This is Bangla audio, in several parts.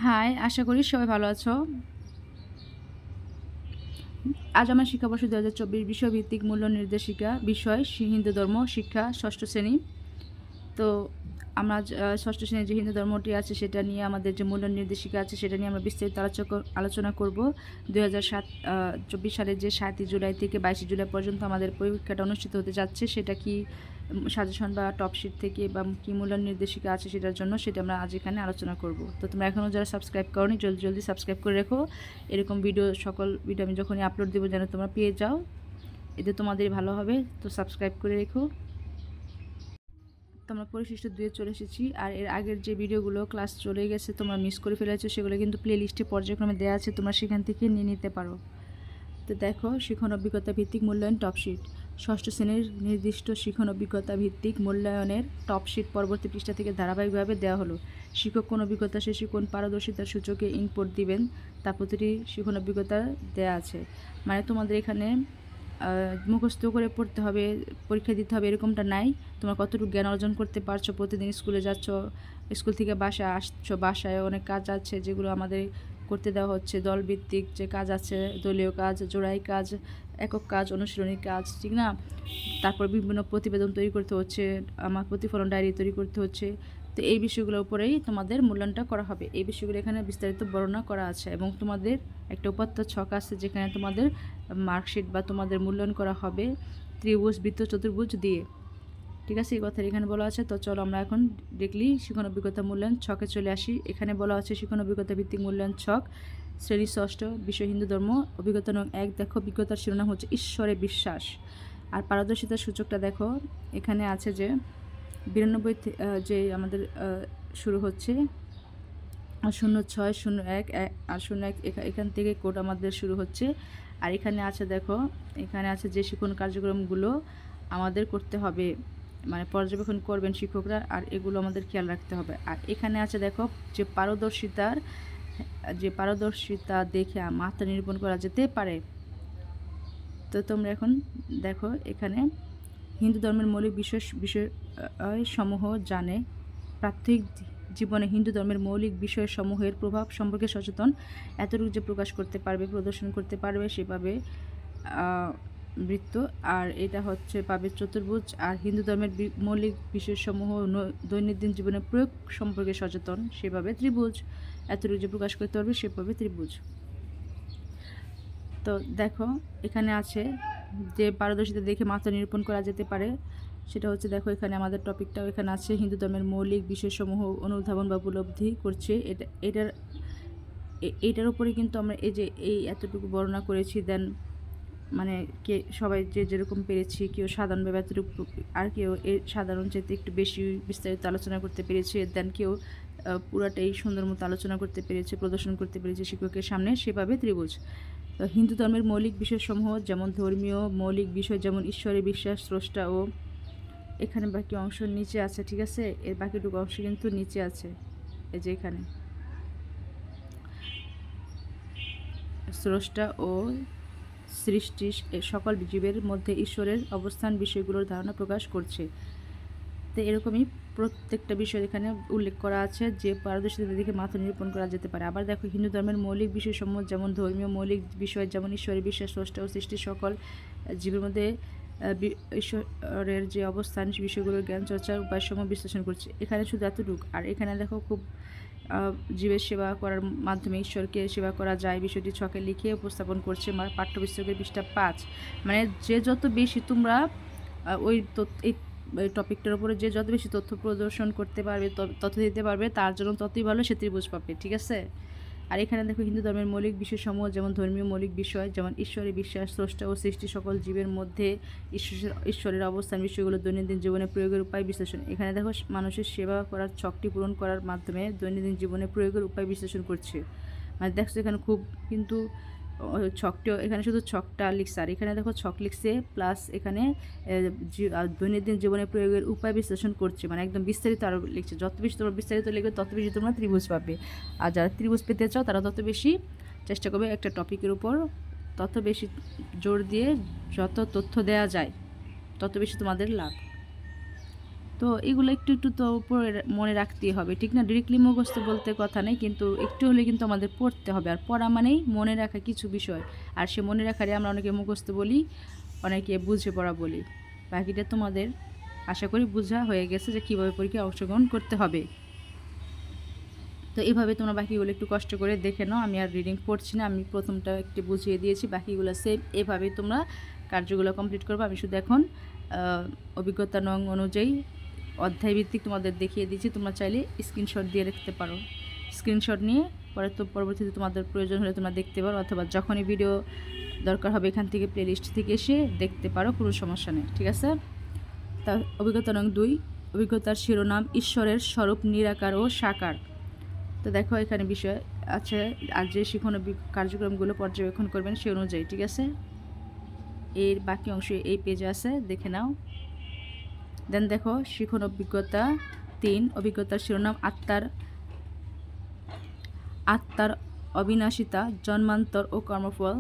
হাই, আশা করি সবাই ভালো আছো। আজ আমার শিক্ষাবর্ষ 2024 বিষয়ভিত্তিক মূল্য নির্দেশিকা বিষয় হিন্দু ধর্ম শিক্ষা ষষ্ঠ শ্রেণী। তো আমরা ষষ্ঠ শ্রেণীর যে হিন্দু ধর্মটি আছে সেটা নিয়ে আমাদের যে মূল্য নির্দেশিকা আছে সেটা নিয়ে আমরা বিস্তারিত আলোচনা করব। 2024 সালের যে 7 জুলাই থেকে 22 জুলাই পর্যন্ত আমাদের পরীক্ষাটা অনুষ্ঠিত হতে যাচ্ছে, সেটা কি সাজেশন বা টপশিট থেকে বা কী মূল্য নির্দেশিকা আছে সেটার জন্য সেটা আমরা আজ এখানে আলোচনা করব। তো তোমরা এখনও যারা সাবস্ক্রাইব করোনি জলদি সাবস্ক্রাইব করে রেখো। এরকম সকল ভিডিও আমি যখনই আপলোড দেবো যেন তোমরা পেয়ে যাও, এতে তোমাদের ভালো হবে। তো সাবস্ক্রাইব করে রেখো। তোমরা পরিশিষ্ট 2 চলে এসেছি, আর এর আগের যে ভিডিওগুলো ক্লাস চলে গেছে তোমরা মিস করে ফেলেছো, সেগুলো কিন্তু প্লে লিস্টে পর্যায়ক্রমে দেওয়া আছে, তোমরা সেখান থেকে নিয়ে নিতে পারো। তো দেখো, শিখন অভিজ্ঞতা ভিত্তিক মূল্যায়ন টপশিট। ষষ্ঠ শ্রেণীর নির্দিষ্ট শিখন অভিজ্ঞতা ভিত্তিক মূল্যায়নের টপশিট পরবর্তী পৃষ্ঠা থেকে ধারাবাহিকভাবে দেওয়া হলো। শিক্ষক কোন অভিজ্ঞতা শেষে কোন পারদর্শিতার সূচকে ইনপুট দিবেন তা প্রতিটি শিখন অভিজ্ঞতা দেওয়া আছে। মানে তোমাদের এখানে মুখস্থ করে পড়তে হবে, পরীক্ষা দিতে হবে এরকমটা নাই। তোমরা কতটুকু জ্ঞান অর্জন করতে পারছো, প্রতিদিন স্কুলে যাচ্ছ, স্কুল থেকে বাসায় আসছো, বাসায় অনেক কাজ আছে যেগুলো আমাদের করতে দেওয়া হচ্ছে। দলভিত্তিক যে কাজ আছে, দলীয় কাজ, জোড়াই কাজ, একক কাজ, অনুশীলনী কাজ, ঠিক না? তারপর বিভিন্ন প্রতিবেদন তৈরি করতে হচ্ছে, আমার প্রতিফলন ডায়েরি তৈরি করতে হচ্ছে। তো এই বিষয়গুলোর উপরেই তোমাদের মূল্যায়নটা করা হবে। এই বিষয়গুলো এখানে বিস্তারিত বর্ণনা করা আছে, এবং তোমাদের একটা উপাত্ত ছক আছে যেখানে তোমাদের মার্কশিট বা তোমাদের মূল্যায়ন করা হবে ত্রিভুজ, বৃত্ত, চতুর্ভুজ দিয়ে। ঠিক আছে, এই কথা এখানে বলা আছে। তো চলো আমরা এখন দেখলি শিক্ষণ অভিজ্ঞতা মূল্যায়ন ছকে চলে আসি। এখানে বলা আছে শিক্ষণ অভিজ্ঞতা ভিত্তিক মূল্যায়ন ছক, শ্রেণী ষষ্ঠ, বিষয় হিন্দু ধর্ম। অভিজ্ঞতা নং 1। দেখো, অভিজ্ঞতার শিরোনাম হচ্ছে ঈশ্বরে বিশ্বাস, আর পারদর্শিতার সূচকটা দেখো এখানে আছে যে 92 যে আমাদের শুরু হচ্ছে 0601 আর 01, এখান থেকে কোড আমাদের শুরু হচ্ছে। আর এখানে আছে দেখো, এখানে আছে যে শিক্ষণ কার্যক্রমগুলো আমাদের করতে হবে, মানে পর্যবেক্ষণ করবেন শিক্ষকরা, আর এগুলো আমাদের খেয়াল রাখতে হবে। আর এখানে আছে দেখো যে পারদর্শিতা দেখে মাত্রা নিরূপণ করা যেতে পারে। তো তোমরা এখন দেখো, এখানে হিন্দু ধর্মের মৌলিক বিষয়সমূহ জানে, প্রাত্যহিক জীবনে হিন্দু ধর্মের মৌলিক বিষয়সমূহের প্রভাব সম্পর্কে সচেতন, এতটুকু যে প্রকাশ করতে পারবে, প্রদর্শন করতে পারবে, সেভাবে বৃত্ত। আর এটা হচ্ছে পাবে চতুর্ভুজ। আর হিন্দু ধর্মের মৌলিক বিষয়সমূহ দৈনন্দিন জীবনের প্রয়োগ সম্পর্কে সচেতন, সেভাবে ত্রিভুজ। এতটুকু যে প্রকাশ করতে পারবে সেভাবে ত্রিভুজ। তো দেখো, এখানে আছে যে পারদর্শিতা দেখে মাত্রা নিরূপণ করা যেতে পারে, সেটা হচ্ছে দেখো এখানে আমাদের টপিকটাও এখানে আছে, হিন্দু ধর্মের মৌলিক বিষয়সমূহ অনুধাবন বা উপলব্ধি করছে। এটার উপরে কিন্তু আমরা এই এতটুকু বর্ণনা করেছি। দেন মানে সবাই যেরকম পেরেছি, কেউ সাধারণভাবে এতটুকু, আর কেউ এর সাধারণ চেয়ে একটু বেশি বিস্তারিত আলোচনা করতে পেরেছে, দেন কেউ পুরাটাই সুন্দর মতো আলোচনা করতে পেরেছে, প্রদর্শন করতে পেরেছে শিক্ষকের সামনে, সেভাবে ত্রিভুজ। হিন্দু ধর্মের মৌলিক বিষয়সমূহ যেমন ধর্মীয় মৌলিক বিষয় যেমন ঈশ্বরে বিশ্বাস, স্রষ্টা ও, এখানে বাকি অংশ নিচে আছে, ঠিক আছে? এর বাকিটুকু অংশ কিন্তু নিচে আছে, এই যে এখানে স্রষ্টা ও সৃষ্টি সকল জীবের মধ্যে ঈশ্বরের অবস্থান বিষয়গুলোর ধারণা প্রকাশ করছে। তো এরকমই প্রত্যেকটা বিষয় এখানে উল্লেখ করা আছে যে পারদর্শিতা দেখে মাত্রা নিরূপণ করা যেতে পারে। আবার দেখো, হিন্দু ধর্মের মৌলিক বিষয়সমূহ যেমন ধর্মীয় মৌলিক বিষয় যেমন ঈশ্বরের বিশ্বাস, স্রষ্টা ও সৃষ্টি সকল জীবের মধ্যে ঈশ্বরের যে অবস্থান বিষয়গুলোর জ্ঞান চর্চার উপায়সমূহ বিশ্লেষণ করছে। এখানে শুধু এতটুকু। আর এখানে দেখো, খুব জীবের সেবা করার মাধ্যমে ঈশ্বরকে সেবা করা যায়, বিষয়টি ছকে লিখে উপস্থাপন করছে পাঠ্যপুস্তকের পৃষ্ঠা 5। মানে যে যত বেশি তোমরা ওই এই টপিকটার উপরে যে যত বেশি তথ্য প্রদর্শন করতে পারবে, তথ্য দিতে পারবে, তার জন্য ততই ভালো, সে ত্রিভুজ পাবে, ঠিক আছে? আর এখানে দেখো, হিন্দু ধর্মের মৌলিক বিষয়সমূহ যেমন ধর্মীয় মৌলিক বিষয় যেমন ঈশ্বরের বিশ্বাস, স্রষ্টা ও সৃষ্টি সকল জীবের মধ্যে ঈশ্বরের অবস্থান বিষয়গুলো দৈনন্দিন জীবনে প্রয়োগের উপায় বিশ্লেষণ। এখানে দেখো, মানুষের সেবা করার ছকটি পূরণ করার মাধ্যমে দৈনন্দিন জীবনে প্রয়োগের উপায় বিশ্লেষণ করছে। মানে দেখছো এখানে খুব কিন্তু ছকটিও, এখানে শুধু ছকটা লিখছে, আর এখানে দেখো ছক লিখছে প্লাস এখানে দৈনন্দিন জীবনে প্রয়োগের উপায় বিশ্লেষণ করছে, মানে একদম বিস্তারিত আরও লিখছে। যত বেশি তোমরা বিস্তারিত লিখবে তত বেশি তোমরা ত্রিভুজ পাবে। আর যারা ত্রিভুজ পেতে চাও তারা তত বেশি চেষ্টা করবে একটা টপিকের উপর তত বেশি জোর দিয়ে যত তথ্য দেওয়া যায় তত বেশি তোমাদের লাভ। তো এগুলো একটু একটু তো মনে রাখতেই হবে, ঠিক না? ডিরেক্টলি মুখস্থ বলতে কথা নেই, কিন্তু একটু হলে কিন্তু আমাদের পড়তে হবে। আর পড়া মানেই মনে রাখা কিছু বিষয়, আর সে মনে রাখারে আমরা অনেকে মুখস্থ বলি, অনেকে বুঝে পড়া বলি। বাকিটা তোমাদের আশা করি বোঝা হয়ে গেছে যে কীভাবে পরীক্ষায় অংশগ্রহণ করতে হবে। তো এইভাবে তোমরা বাকিগুলো একটু কষ্ট করে দেখে নাও। আমি আর রিডিং পড়ছি না, আমি প্রথমটা একটু বুঝিয়ে দিয়েছি, বাকিগুলো সেম এভাবেই তোমরা কার্যগুলো কমপ্লিট করবো। আমি শুধু এখন অভিজ্ঞতা নং অনুযায়ী অধ্যায়ভিত্তিক তোমাদের দেখিয়ে দিচ্ছি। তোমরা চাইলে স্ক্রিনশট দিয়ে রাখতে পারো, স্ক্রিনশট নিয়ে পরে তো পরবর্তীতে তোমাদের প্রয়োজন হলে তোমরা দেখতে পারো, অথবা যখনই ভিডিও দরকার হবে এখান থেকে প্লেলিস্ট থেকে এসে দেখতে পারো, কোনো সমস্যা নেই, ঠিক আছে? তা অভিজ্ঞতা নং 2, অভিজ্ঞতার শিরোনাম ঈশ্বরের স্বরূপ নিরাকার ও সাকার। তো দেখো এখানে বিষয় আছে, আর যে শিখন কার্যক্রমগুলো পর্যবেক্ষণ করবেন সে অনুযায়ী, ঠিক আছে? এর বাকি অংশ এই পেজে আছে, দেখে নাও। দেন দেখো শিখন অভিজ্ঞতা 3, অভিজ্ঞতার শিরোনাম আত্মার অবিনাশিতা, জন্মান্তর ও কর্মফল।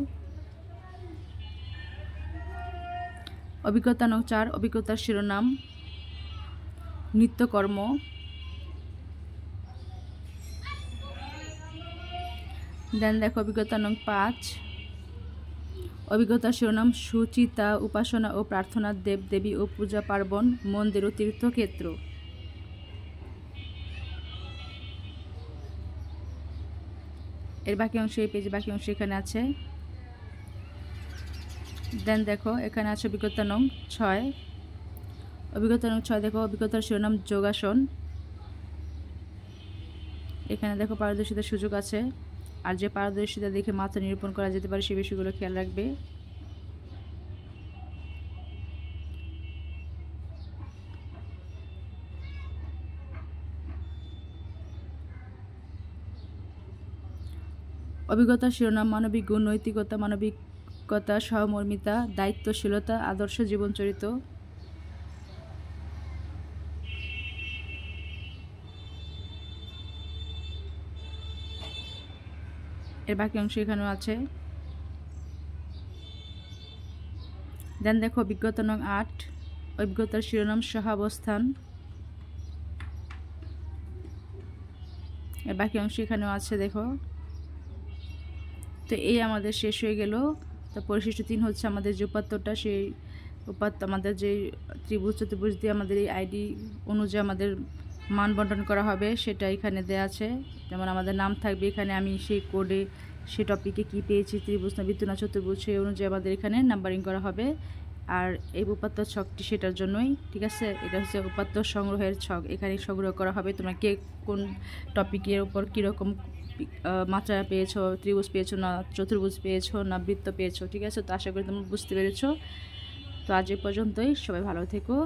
অভিজ্ঞতা নং 4, অভিজ্ঞতার শিরোনাম নিত্যকর্ম। দেন দেখো অভিজ্ঞতা নং 5, অভিজ্ঞতার শিরোনাম সুচিতা, উপাসনা ও প্রার্থনা, দেবদেবী ও পূজা পার্বণ, মন্দির ও তীর্থক্ষেত্র। এর বাকি অংশ এই পেজে, বাকি অংশ এখানে আছে। দেন দেখো এখানে আছে অভিজ্ঞতা নং 6, অভিজ্ঞতা নং 6 দেখো অভিজ্ঞতার শিরোনাম যোগাসন। এখানে দেখো পারদর্শিতার সুযোগ আছে, আর যে পারদর্শিতা দেখে মাত্রা নিরূপণ করা যেতে পারে সে বিষয়গুলো খেয়াল রাখবে। অভিজ্ঞতার শিরোনাম মানবিক গুণ, নৈতিকতা, মানবিকতা, সহমর্মিতা, দায়িত্বশীলতা, আদর্শ জীবনচরিত। এর বাকি অংশ এখানেও আছে। দেন দেখো অভিজ্ঞতা নং 8, অভিজ্ঞতার শিরোনাম সহাবস্থান। এর বাকি অংশ এখানেও আছে, দেখো। তো এই আমাদের শেষ হয়ে গেল। তো পরিশিষ্ট 3 হচ্ছে আমাদের যে উপাত্তটা, সেই উপাত্ত আমাদের যে ত্রিভুজ চতুর্ভুজ দিয়ে আমাদের এই আইডি অনুযায়ী আমাদের মান বন্টন করা হবে সেটা এখানে দেওয়া আছে। যেমন আমাদের নাম থাকবে এখানে, আমি সেই কোডে সেই টপিকে কি পেয়েছি, ত্রিভুজ না বৃত্ত না চতুর্ভুজ, সেই অনুযায়ী আমাদের এখানে নাম্বারিং করা হবে। আর এই উপাত্ত ছকটি সেটার জন্যই, ঠিক আছে? এটা হচ্ছে উপাত্ত সংগ্রহের ছক, এখানে সংগ্রহ করা হবে তোমরা কে কোন টপিকের উপর কীরকম মাত্রা পেয়েছো, ত্রিভুজ পেয়েছো না চতুর্ভুজ পেয়েছো না বৃত্ত পেয়েছো, ঠিক আছে? তো আশা করি তোমরা বুঝতে পেরেছো। তো আজ এ পর্যন্তই, সবাই ভালো থেকো।